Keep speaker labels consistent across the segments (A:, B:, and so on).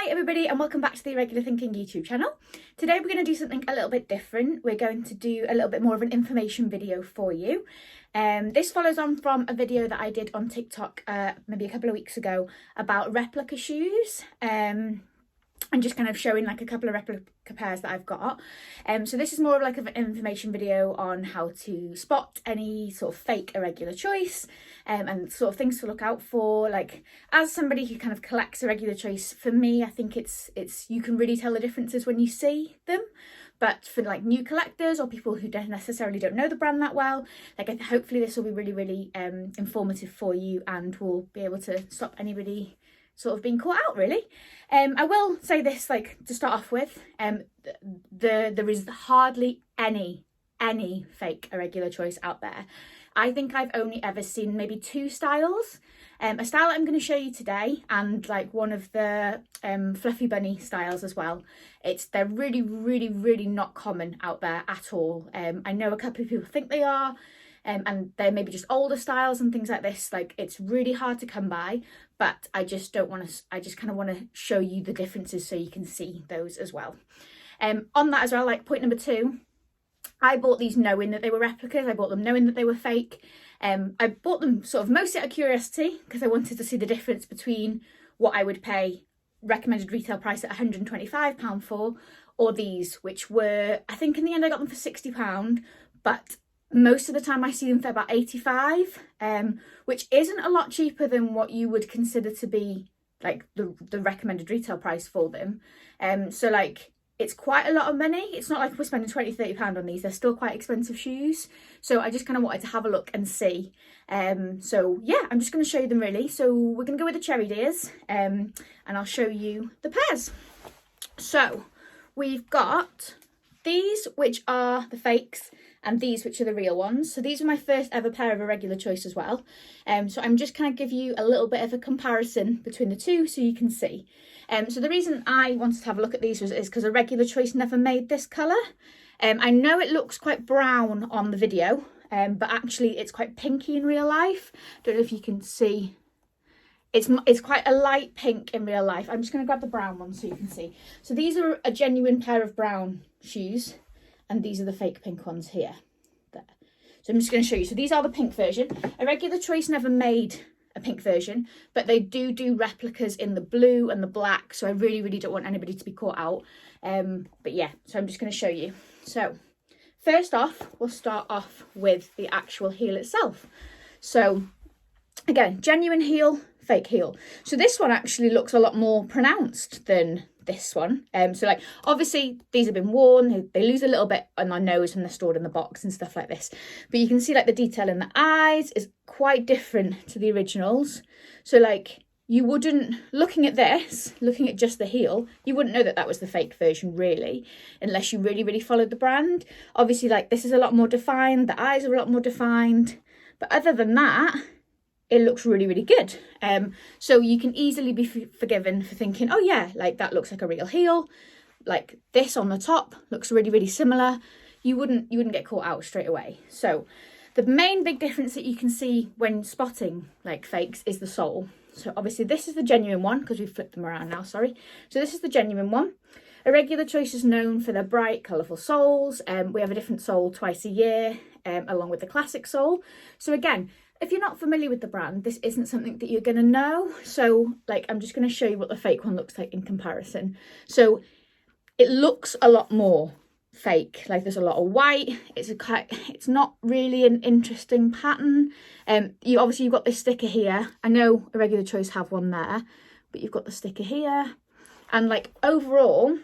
A: Hi everybody and welcome back to the Irregular Thinking YouTube channel. Today we're going to do something a little bit different. We're going to do a little bit more of an information video for you. This follows on from a video that I did on TikTok maybe a couple of weeks ago about replica shoes. And just kind of showing like a couple of replica pairs that I've got. So this is more of like an information video on how to spot any sort of fake irregular choice and sort of things to look out for. Like, as somebody who kind of collects irregular choice, for me, I think it's you can really tell the differences when you see them. But for like new collectors or people who don't necessarily know the brand that well, like hopefully this will be really informative for you and will be able to stop anybody sort of being caught out, really. I will say this, like, to start off with, there is hardly any fake irregular choice out there. I think I've only ever seen maybe two styles. A style that I'm going to show you today, and like one of the fluffy bunny styles as well. They're really not common out there at all. I know a couple of people think they are, and they're maybe just older styles and things like this. Like, it's really hard to come by, but I just kind of want to show you the differences so you can see those as well. On that as well, like point number 2, I bought these knowing that they were replicas. I bought them knowing that they were fake. I bought them sort of mostly out of curiosity because I wanted to see the difference between what I would pay recommended retail price at £125 for, or these, which were, I think in the end I got them for £60, but most of the time I see them for about 85, which isn't a lot cheaper than what you would consider to be like the recommended retail price for them. So like, it's quite a lot of money. It's not like we're spending £20-30 on these. They're still quite expensive shoes. So I just kind of wanted to have a look and see. So yeah, I'm just going to show you them really. So we're going to go with the cherry deers, and I'll show you the pairs. So we've got these, which are the fakes, and these, which are the real ones. So these are my first ever pair of irregular choice as well. So I'm just kind of give you a little bit of a comparison between the two so you can see. So the reason I wanted to have a look at these is because irregular choice never made this colour. I know it looks quite brown on the video, but actually it's quite pinky in real life. Don't know if you can see. It's quite a light pink in real life. I'm just going to grab the brown one so you can see. So these are a genuine pair of brown shoes, and these are the fake pink ones here. There. So I'm just going to show you. So these are the pink version. Irregular choice never made a pink version, but they do replicas in the blue and the black. So I really don't want anybody to be caught out. But yeah, so I'm just going to show you. So first off, we'll start off with the actual heel itself. So again, genuine heel, fake heel. So this one actually looks a lot more pronounced than this one. So like, obviously these have been worn, they lose a little bit on their nose when they're stored in the box and stuff like this, but you can see like the detail in the eyes is quite different to the originals. So like, you wouldn't, looking at this, looking at just the heel, you wouldn't know that that was the fake version really, unless you really followed the brand. Obviously, like, this is a lot more defined, the eyes are a lot more defined, but other than that, it looks really good. So you can easily be forgiven for thinking, oh yeah, like that looks like a real heel. Like this on the top looks really similar. You wouldn't get caught out straight away. So the main big difference that you can see when spotting like fakes is the sole. So obviously this is the genuine one because we've flipped them around now, sorry. So this is the genuine one. Irregular choice is known for their bright, colourful soles. We have a different sole twice a year, along with the classic sole. So again, if you're not familiar with the brand, this isn't something that you're going to know. So like, I'm just going to show you what the fake one looks like in comparison. So it looks a lot more fake. Like, there's a lot of white. It's not really an interesting pattern. You've got this sticker here. I know Irregular Choice have one there, but you've got the sticker here. And like, overall,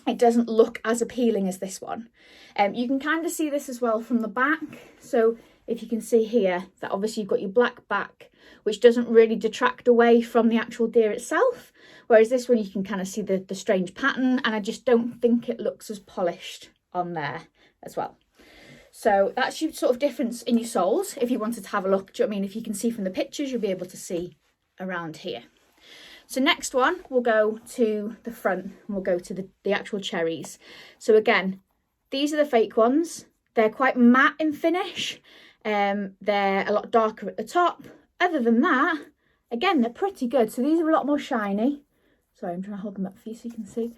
A: it doesn't look as appealing as this one. You can kind of see this as well from the back. So if you can see here that obviously you've got your black back, which doesn't really detract away from the actual deer itself. Whereas this one, you can kind of see the strange pattern, and I just don't think it looks as polished on there as well. So that's your sort of difference in your soles. If you wanted to have a look, do you know what I mean? If you can see from the pictures, you'll be able to see around here. So next one, we'll go to the front and we'll go to the actual cherries. So again, these are the fake ones. They're quite matte in finish. They're a lot darker at the top. Other than that, again, they're pretty good. So these are a lot more shiny. Sorry, I'm trying to hold them up for you so you can see.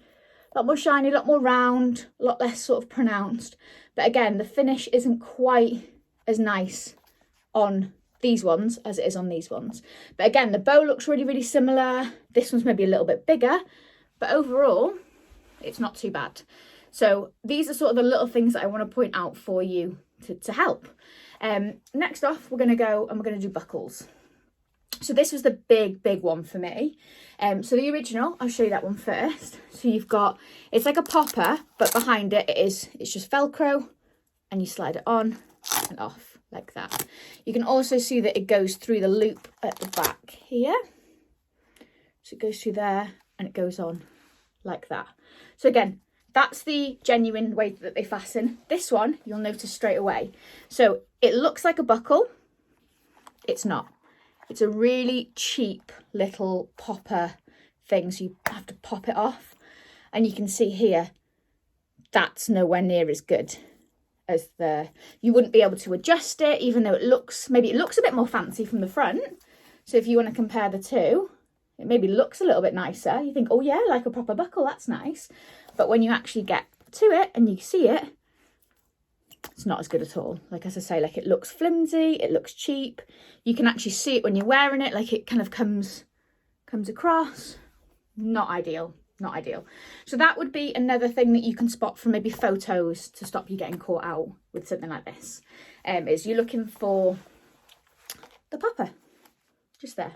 A: A lot more shiny, a lot more round, a lot less sort of pronounced. But again, the finish isn't quite as nice on these ones as it is on these ones. But again, the bow looks really, really similar. This one's maybe a little bit bigger, but overall, it's not too bad. So these are sort of the little things that I want to point out for you to help. Next off, we're going to go and we're going to do buckles. So this was the big one for me. So the original, I'll show you that one first. So you've got, it's like a popper, but behind it's just Velcro, and you slide it on and off like that. You can also see that it goes through the loop at the back here. So it goes through there and it goes on like that. So again, that's the genuine way that they fasten. This one, you'll notice straight away. So it looks like a buckle. It's not. It's a really cheap little popper thing. So you have to pop it off. And you can see here, that's nowhere near as good as you wouldn't be able to adjust it, even though maybe it looks a bit more fancy from the front. So if you want to compare the two, it maybe looks a little bit nicer. You think, oh yeah, like a proper buckle, that's nice. But when you actually get to it and you see it, it's not as good at all. Like, as I say, like, it looks flimsy, it looks cheap. You can actually see it when you're wearing it, like it kind of comes across. Not ideal, not ideal. So that would be another thing that you can spot from maybe photos to stop you getting caught out with something like this. Is you're looking for the popper, just there.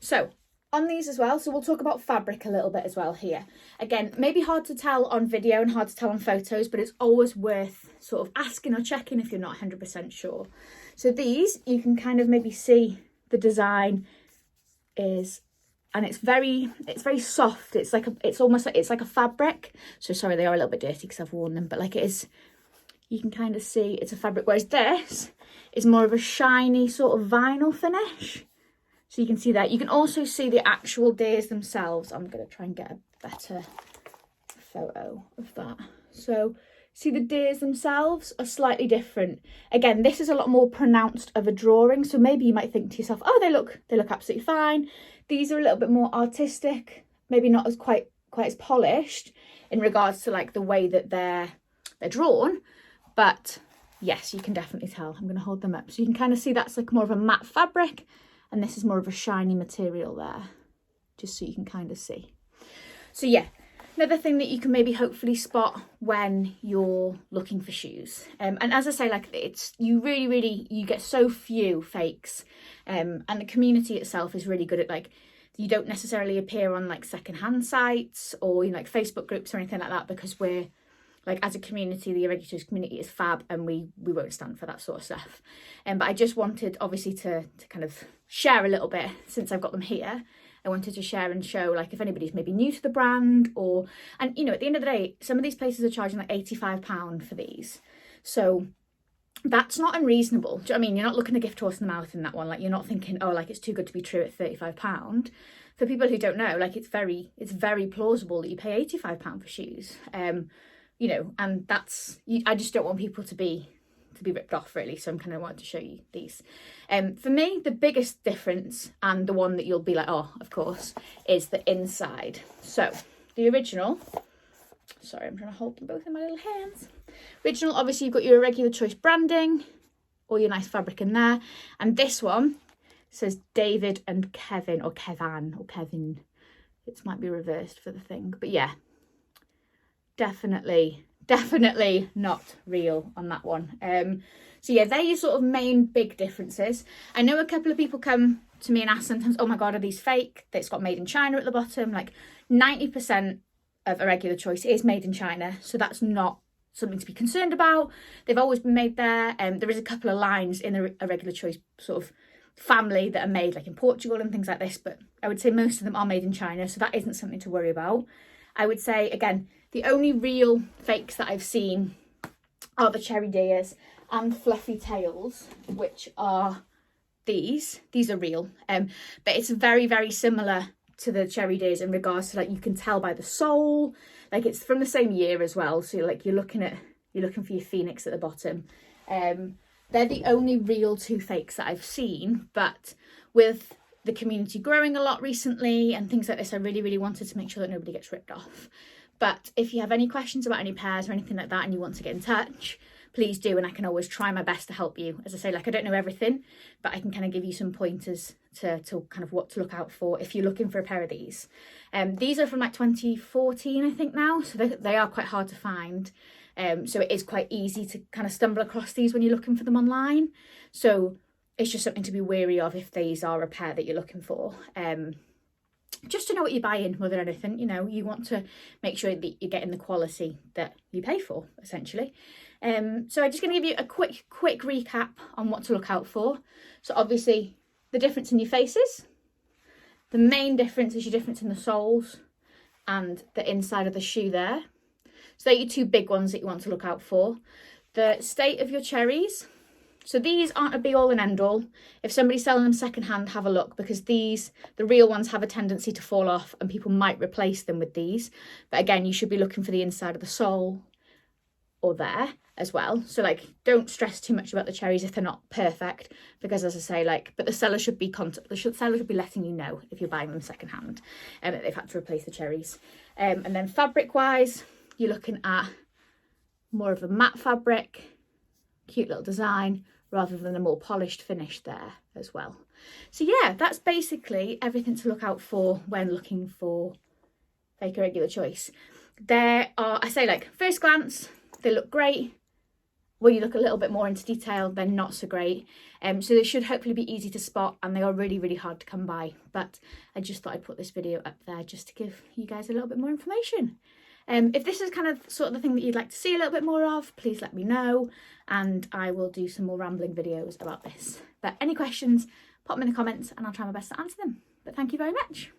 A: So on these as well, so we'll talk about fabric a little bit as well here. Again, maybe hard to tell on video and hard to tell on photos, but it's always worth sort of asking or checking if you're not 100% sure. So these, you can kind of maybe see the design is, and it's very soft. It's almost like a fabric. So sorry, they are a little bit dirty because I've worn them, but like it is, you can kind of see it's a fabric. Whereas this is more of a shiny sort of vinyl finish. So you can see that. You can also see the actual deers themselves. I'm going to try and get a better photo of that. So see, the deers themselves are slightly different. Again, this is a lot more pronounced of a drawing. So maybe you might think to yourself, oh, they look absolutely fine. These are a little bit more artistic, maybe not as quite as polished in regards to like the way that they're drawn. But yes, you can definitely tell. I'm going to hold them up. So you can kind of see that's like more of a matte fabric. And this is more of a shiny material there, just so you can kind of see. So yeah, another thing that you can maybe hopefully spot when you're looking for shoes. And as I say, like you really, you get so few fakes. And the community itself is really good at like, you don't necessarily appear on like secondhand sites or, you know, like Facebook groups or anything like that, because we're like, as a community, the Irregular Choice community is fab, and we won't stand for that sort of stuff. But I just wanted, obviously, to kind of share a little bit since I've got them here. I wanted to share and show, like, if anybody's maybe new to the brand and, you know, at the end of the day, some of these places are charging like £85 for these. So that's not unreasonable. Do you know what I mean? You're not looking a gift horse in the mouth in that one. Like, you're not thinking, oh, like, it's too good to be true at £35. For people who don't know, like, it's very plausible that you pay £85 for shoes. You know, and I just don't want people to be ripped off, really. So I'm kind of wanting to show you these. For me, the biggest difference, and the one that you'll be like, oh, of course, is the inside. So the original, sorry, I'm trying to hold them both in my little hands. Original, obviously, you've got your Irregular Choice branding, all your nice fabric in there. And this one says David and Kevin, or Kevan, or Kevin. It might be reversed for the thing, but yeah. Definitely not real on that one. So yeah, they're your sort of main big differences. I know a couple of people come to me and ask sometimes, oh my God, are these fake? It's got made in China at the bottom. Like 90% of Irregular Choice is made in China. So that's not something to be concerned about. They've always been made there. There is a couple of lines in the Irregular Choice sort of family that are made like in Portugal and things like this. But I would say most of them are made in China. So that isn't something to worry about. I would say, again, the only real fakes that I've seen are the cherry deers and fluffy tails, which are these. These are real. But it's very, very similar to the cherry deers in regards to, like, you can tell by the sole. Like, it's from the same year as well. So, like, you're looking for your phoenix at the bottom. They're the only real two fakes that I've seen. But with the community growing a lot recently and things like this, I really wanted to make sure that nobody gets ripped off. But if you have any questions about any pairs or anything like that and you want to get in touch, please do, and I can always try my best to help you. As I say, like, I don't know everything, but I can kind of give you some pointers to kind of what to look out for if you're looking for a pair of these. These are from like 2014, I think now, so they are quite hard to find. So it is quite easy to kind of stumble across these when you're looking for them online. So it's just something to be wary of if these are a pair that you're looking for. Just to know what you're buying more than anything, you know, you want to make sure that you're getting the quality that you pay for, essentially. So I'm just going to give you a quick recap on what to look out for. So obviously the difference in your faces, the main difference is your difference in the soles and the inside of the shoe there. So they're your two big ones that you want to look out for. The state of your cherries. So these aren't a be all and end all. If somebody's selling them secondhand, have a look, because these, the real ones, have a tendency to fall off and people might replace them with these. But again, you should be looking for the inside of the sole or there as well. So like, don't stress too much about the cherries if they're not perfect, because as I say, like, but the seller should be letting you know if you're buying them secondhand and that they've had to replace the cherries. And then fabric wise, you're looking at more of a matte fabric, cute little design, rather than a more polished finish there as well. So yeah, that's basically everything to look out for when looking for fake irregular choice. There are, I say, like, first glance, they look great. When you look a little bit more into detail, they're not so great. So they should hopefully be easy to spot, and they are really hard to come by. But I just thought I'd put this video up there just to give you guys a little bit more information. If this is kind of sort of the thing that you'd like to see a little bit more of, please let me know, and I will do some more rambling videos about this. But any questions, pop them in the comments and I'll try my best to answer them. But thank you very much.